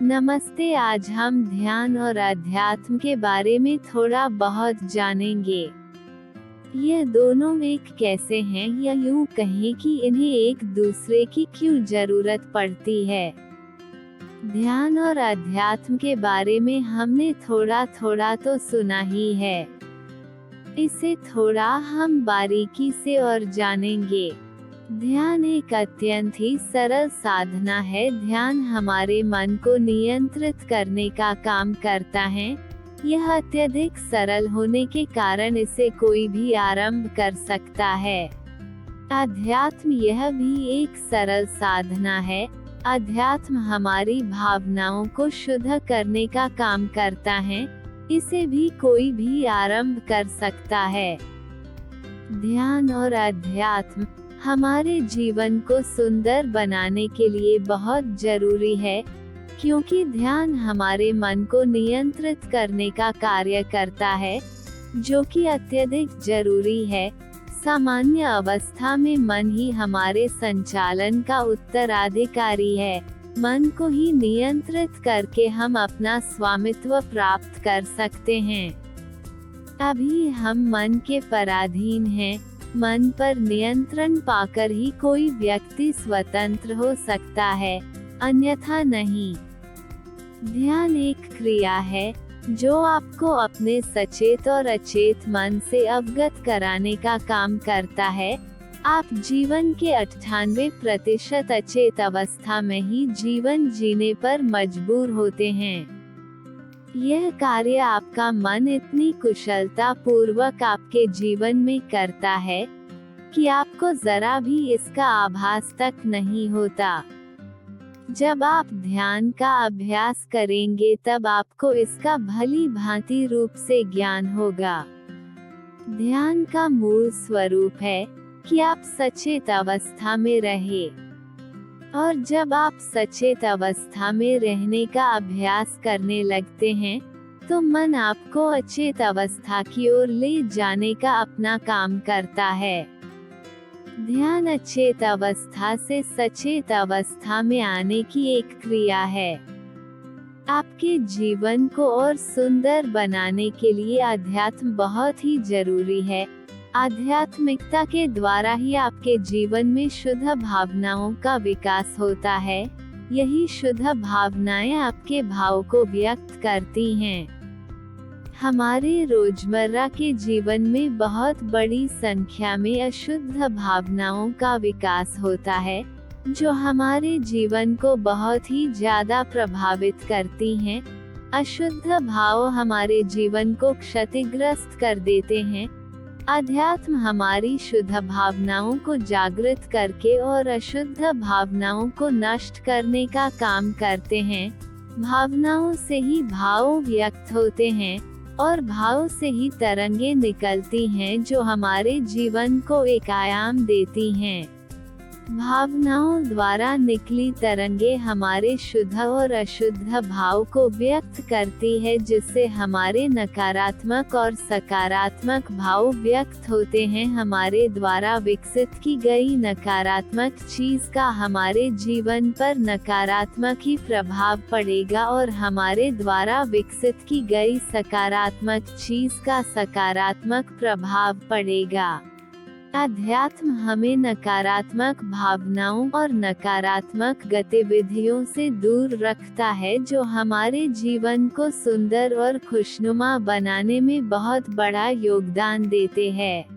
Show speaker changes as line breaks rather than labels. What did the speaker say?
नमस्ते। आज हम ध्यान और अध्यात्म के बारे में थोड़ा बहुत जानेंगे। ये दोनों एक कैसे हैं, या यूं कहें कि इन्हें एक दूसरे की क्यों जरूरत पड़ती है। ध्यान और अध्यात्म के बारे में हमने थोड़ा थोड़ा तो सुना ही है। इसे थोड़ा हम बारीकी से और जानेंगे। ध्यान एक अत्यंत ही सरल साधना है। ध्यान हमारे मन को नियंत्रित करने का काम करता है। यह अत्यधिक सरल होने के कारण इसे कोई भी आरंभ कर सकता है। अध्यात्म यह भी एक सरल साधना है। अध्यात्म हमारी भावनाओं को शुद्ध करने का काम करता है। इसे भी कोई भी आरंभ कर सकता है। ध्यान और अध्यात्म हमारे जीवन को सुंदर बनाने के लिए बहुत जरूरी है, क्योंकि ध्यान हमारे मन को नियंत्रित करने का कार्य करता है, जो कि अत्यधिक जरूरी है। सामान्य अवस्था में मन ही हमारे संचालन का उत्तराधिकारी है। मन को ही नियंत्रित करके हम अपना स्वामित्व प्राप्त कर सकते हैं। अभी हम मन के पराधीन हैं। मन पर नियंत्रण पाकर ही कोई व्यक्ति स्वतंत्र हो सकता है, अन्यथा नहीं। ध्यान एक क्रिया है जो आपको अपने सचेत और अचेत मन से अवगत कराने का काम करता है। आप जीवन के 98% अचेत अवस्था में ही जीवन जीने पर मजबूर होते हैं। यह कार्य आपका मन इतनी कुशलता पूर्वक आपके जीवन में करता है कि आपको जरा भी इसका आभास तक नहीं होता। जब आप ध्यान का अभ्यास करेंगे तब आपको इसका भली भांति रूप से ज्ञान होगा। ध्यान का मूल स्वरूप है कि आप सचेत अवस्था में रहें। और जब आप सचेत अवस्था में रहने का अभ्यास करने लगते हैं, तो मन आपको अचेत अवस्था की ओर ले जाने का अपना काम करता है। ध्यान अचेत अवस्था से सचेत अवस्था में आने की एक क्रिया है। आपके जीवन को और सुंदर बनाने के लिए अध्यात्म बहुत ही जरूरी है। आध्यात्मिकता के द्वारा ही आपके जीवन में शुद्ध भावनाओं का विकास होता है। यही शुद्ध भावनाएं आपके भाव को व्यक्त करती हैं। हमारे रोजमर्रा के जीवन में बहुत बड़ी संख्या में अशुद्ध भावनाओं का विकास होता है, जो हमारे जीवन को बहुत ही ज्यादा प्रभावित करती हैं। अशुद्ध भाव हमारे जीवन को क्षतिग्रस्त कर देते हैं। अध्यात्म हमारी शुद्ध भावनाओं को जागृत करके और अशुद्ध भावनाओं को नष्ट करने का काम करते हैं। भावनाओं से ही भाव व्यक्त होते हैं, और भाव से ही तरंगे निकलती हैं जो हमारे जीवन को एक आयाम देती हैं। भावनाओं द्वारा निकली तरंगे हमारे शुद्ध और अशुद्ध भाव को व्यक्त करती है, जिससे हमारे नकारात्मक और सकारात्मक भाव व्यक्त होते हैं। हमारे द्वारा विकसित की गई नकारात्मक चीज का हमारे जीवन पर नकारात्मक ही प्रभाव पड़ेगा, और हमारे द्वारा विकसित की गई सकारात्मक चीज का सकारात्मक प्रभाव पड़ेगा। अध्यात्म हमें नकारात्मक भावनाओं और नकारात्मक गतिविधियों से दूर रखता है, जो हमारे जीवन को सुंदर और खुशनुमा बनाने में बहुत बड़ा योगदान देते हैं।